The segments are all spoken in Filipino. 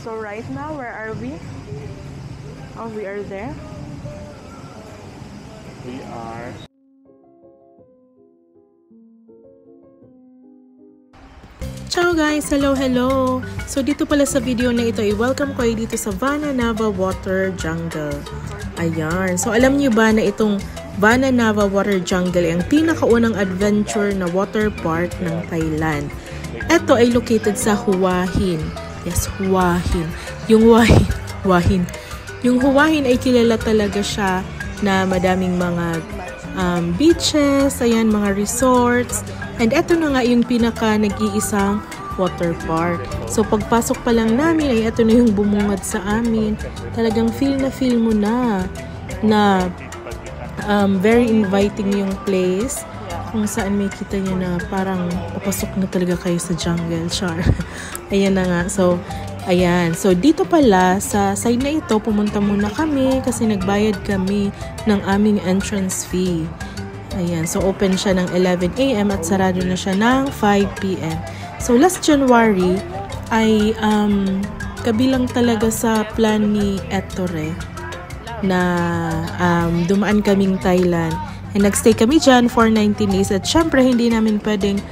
So right now, where are we? Oh, we are there. We are... Ciao guys! Hello! So dito pala sa video na ito ay welcome ko dito sa Vana Nava Water Jungle. Ayan. So alam niyo ba na itong Vana Nava Water Jungle ay ang pinakaunang adventure na water park ng Thailand. Ito ay located sa Hua Hin. Yes, Hua Hin. Yung Hua Hin. Yung Hua Hin ay kilala talaga siya na madaming mga beaches, ayan, mga resorts. And eto na nga yung pinaka nag-iisang water park. So pagpasok pa lang namin ay eto na yung bumungad sa amin. Talagang feel mo na very inviting yung place. Kung saan may kita nyo na parang papasok na talaga kayo sa jungle. Char. Ayan na nga. So, ayan. So, dito pala sa side na ito, pumunta muna kami kasi nagbayad kami ng aming entrance fee. Ayan, so open siya ng 11 AM at sarado na siya ng 5 PM. So last January ay kabilang talaga sa plan ni Ettore na dumaan kaming Thailand. And nagstay kami dyan for 19 days at syempre hindi namin pwedeng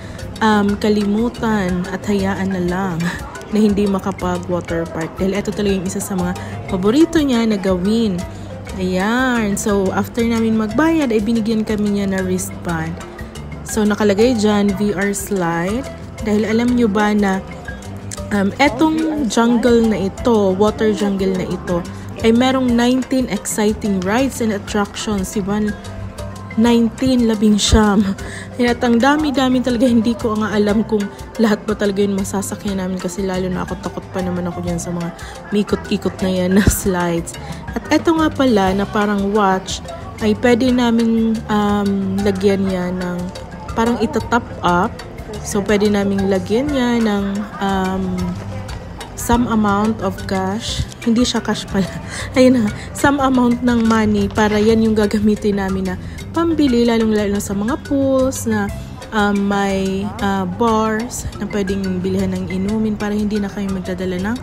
kalimutan at hayaan na lang na hindi makapag water park. Dahil ito talaga yung isa sa mga paborito niya na gawin. Ayan. So, after namin magbayad, ay binigyan kami niya na wristband. So, nakalagay dyan, VR slide. Dahil alam nyo ba na etong jungle na ito, water jungle na ito, ay merong 19 exciting rides and attractions. Diba? 19, 11. At ang dami-dami talaga, hindi ko nga alam kung lahat ba talaga yun masasakyan namin kasi lalo na ako, takot pa naman ako dyan sa mga mikot-ikot na yan na slides. At eto nga pala na parang watch ay pwede namin lagyan yan ng parang itatop up. So pwede namin lagyan yan ng some amount of cash. Hindi siya cash pala. Ayun na, some amount ng money para yan yung gagamitin namin na pambili lalong-lalo sa mga pools na may bars na pwedeng bilhan ng inumin para hindi na kayo magdadala ng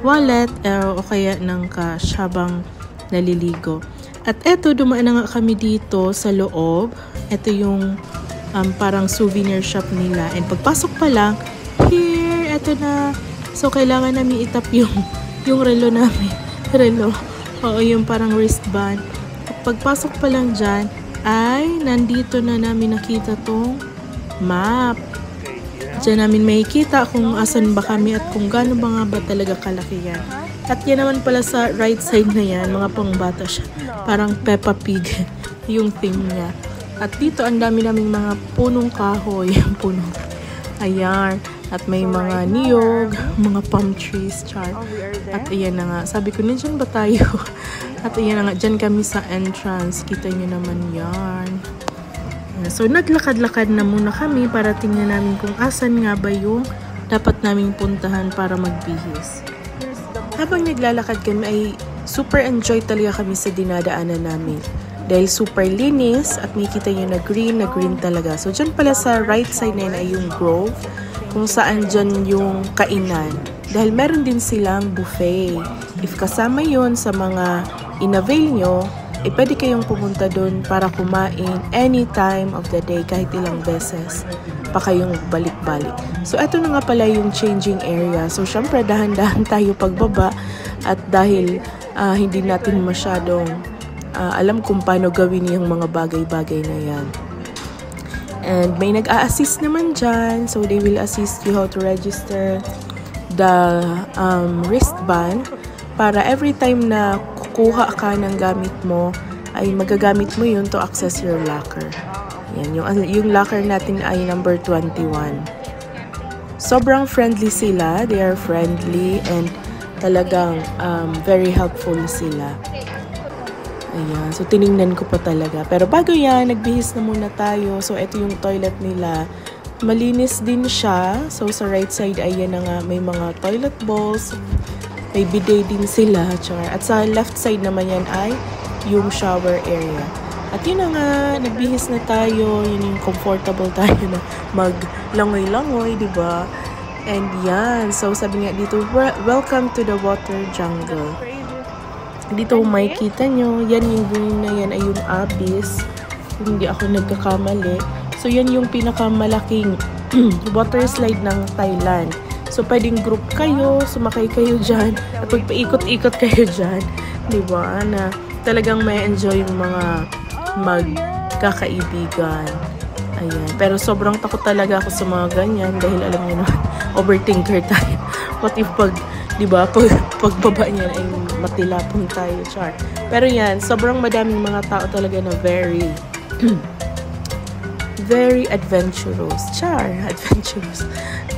wallet o kaya ng cash habang naliligo. At eto, dumaan na nga kami dito sa loob. Ito yung parang souvenir shop nila. And pagpasok pa lang, here, eto na. So, kailangan namin itap yung relo namin. Relo. Oo, yung parang wristband. At pagpasok pa lang dyan, ay nandito na namin nakita tong map. Diyan namin makikita kung asan ba kami at kung gaano ba nga ba talaga kalaki yan. At yan naman pala sa right side na yan, mga pangbata siya. Parang Peppa Pig yung theme niya. At dito ang dami naming mga punong kahoy. Punong. Ayan. At may mga niyog, mga palm trees, char. At ayan na nga. Sabi ko, nandiyan ba tayo? At ayan na nga. Diyan kami sa entrance. Kita nyo naman yan. So, naglakad-lakad na muna kami para tingnan namin kung asan nga ba yung dapat naming puntahan para magbihis. Habang naglalakad kami ay super enjoy talaga kami sa dinadaanan namin. Dahil super linis at makikita nyo na green talaga. So, dyan pala sa right side na yun ay yung grove kung saan dyan yung kainan. Dahil meron din silang buffet. If kasama yun sa mga in-avail nyo, eh pwede kayong pumunta dun para kumain anytime of the day, kahit ilang beses pa kayong balik-balik. So, eto na nga pala yung changing area. So, syempre, dahan-dahan tayo pagbaba at dahil hindi natin masyadong alam kung paano gawin yung mga bagay-bagay na yan. And may nag-a-assist naman dyan. So, they will assist you how to register the wristband para every time na kukuha ka ng gamit mo, ay magagamit mo yun to access your locker. Yan, yung locker natin ay number 21. Sobrang friendly sila. They are friendly and talagang very helpful sila. Ayan, so tiningnan ko pa talaga. Pero bago yan, nagbihis na muna tayo. So ito yung toilet nila. Malinis din siya. So sa right side ay yan na nga, may mga toilet bowls. May bidet din sila. At sa left side naman yan ay yung shower area. At yun na nga, nagbihis na tayo. Yun yung comfortable tayo na maglangoy-langoy, diba? And yan, so sabi nga dito, welcome to the water jungle. Dito kung makikita nyo, yan yung view na yan ay yung abyss. Hindi ako nagkakamali. So yan yung pinakamalaking water slide ng Thailand. So pwedeng group kayo, sumakay kayo dyan, at pagpaikot-ikot kayo dyan. Diba? Na talagang may enjoy yung mga magkakaibigan. Ayan. Pero sobrang takot talaga ako sa mga ganyan dahil alam niyo naman, overthinker tayo. What if diba, pagbaba niyan ay matilapon tayo, char. Pero yan, sobrang madaming mga tao talaga na very adventurous. Char, adventurous.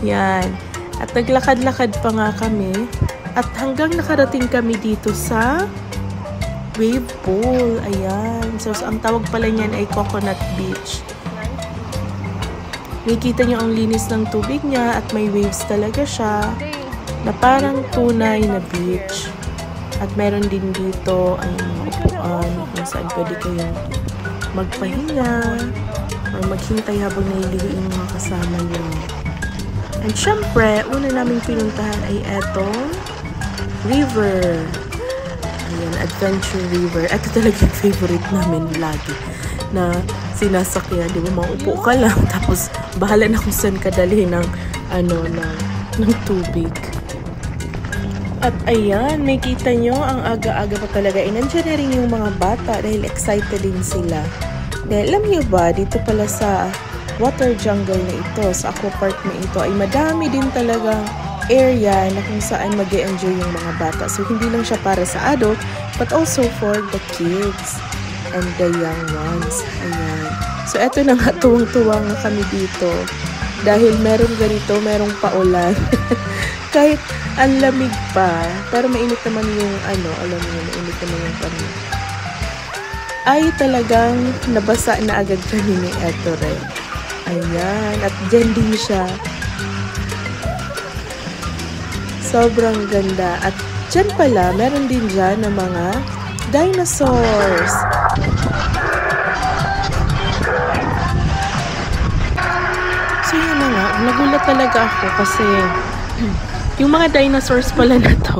Yan. At naglakad-lakad pa nga kami. At hanggang nakarating kami dito sa wave pool. Ayan. So, ang tawag pala niyan ay Coconut Beach. Nakikita niyo ang linis ng tubig niya at may waves talaga siya na parang tunay na beach. At meron din dito ang mga upuan kung saan pwede kayong magpahinga or maghintay habang naliligo yung mga kasama niyo. And syempre, una naming pinuntahan ay etong river. Ayan, Adventure River. Ito talaga yung favorite namin lagi na sinasakyan. Di ba, maupo ka lang tapos bahala na kung saan ka dalhin ng tubig. At ayan, may kita nyo, ang aga-aga pa talaga. Nandiyan na rin yung mga bata dahil excited din sila. Dahil alam nyo ba, dito pala sa water jungle na ito, sa aquapark na ito, ay madami din talagang area na kung saan mag-e-enjoy yung mga bata. So, hindi lang siya para sa adult, but also for the kids and the young ones. Ayan. So, eto na nga, tuwang-tuwa nga kami dito. Dahil meron ganito, merong paulan. Kahit ang lamig pa, pero mainit naman yung alam mo, mainit naman yung kami. Ay talagang nabasa na agad kami ni Ettore. Ayan, at dyan din siya. Sobrang ganda. At dyan pala, meron din dyan ng mga dinosaurs. So yun na nga, nagulat talaga ako kasi yung mga dinosaurs pala na to,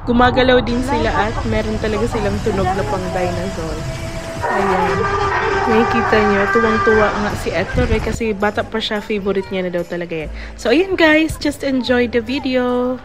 gumagalaw din sila at meron talaga silang tunog na pang dinosaur. Ayan. Nakikita nyo, tuwang-tuwa nga si Ettore kasi bata pa siya, favorite niya na daw talaga yan. So ayan guys, just enjoy the video.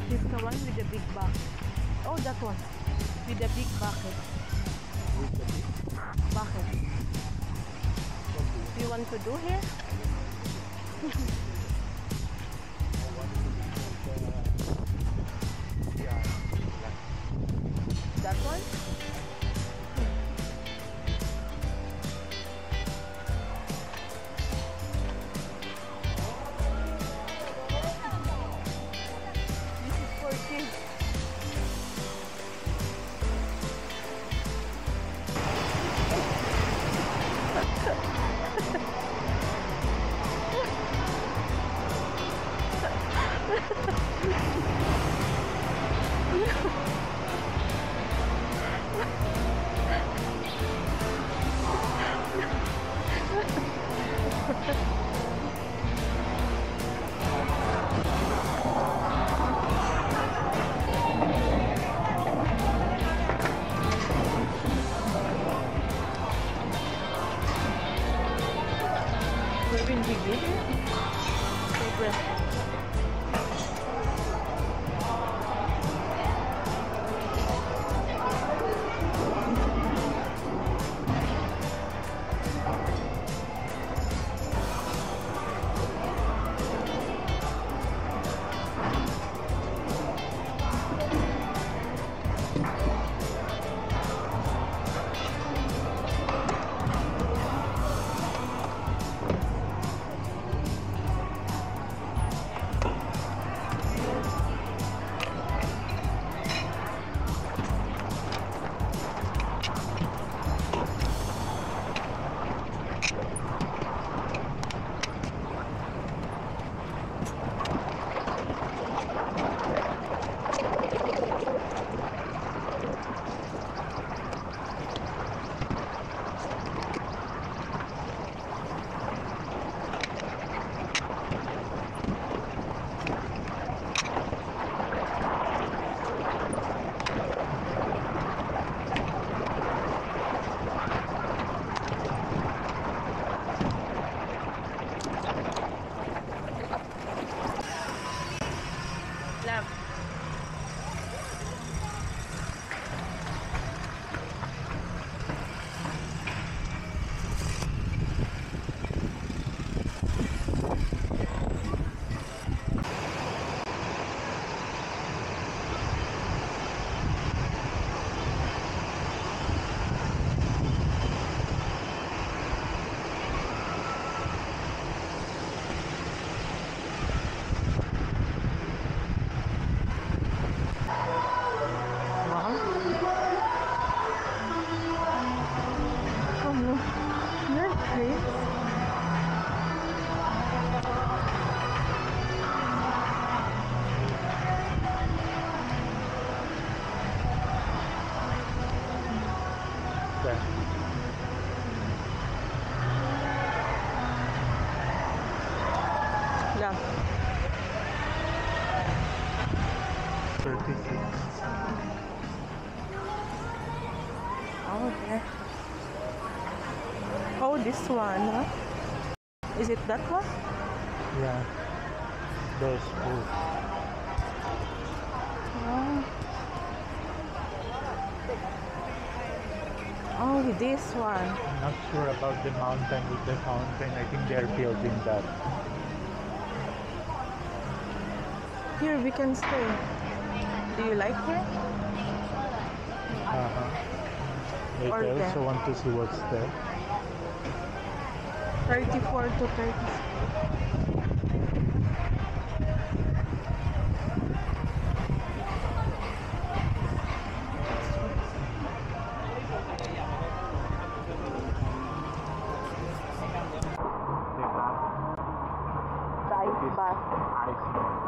This the one with the big bucket. Oh, that one with the big bucket. Bucket. You want to do here? That one? This is for kids. Will be good. lang. 36. Oh, there. Oh, this one, huh? Is it that one? Yeah. Those food. Oh, this one. I'm not sure about the mountain. With the fountain, I think they're building that. Here, we can stay. Do you like here? Wait, Or I there. also want to see what's there. 34 to 36. The ice bath.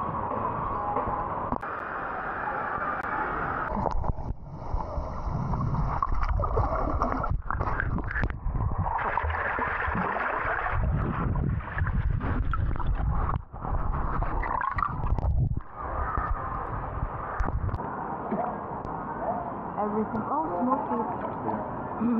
Everything. Oh, smoky.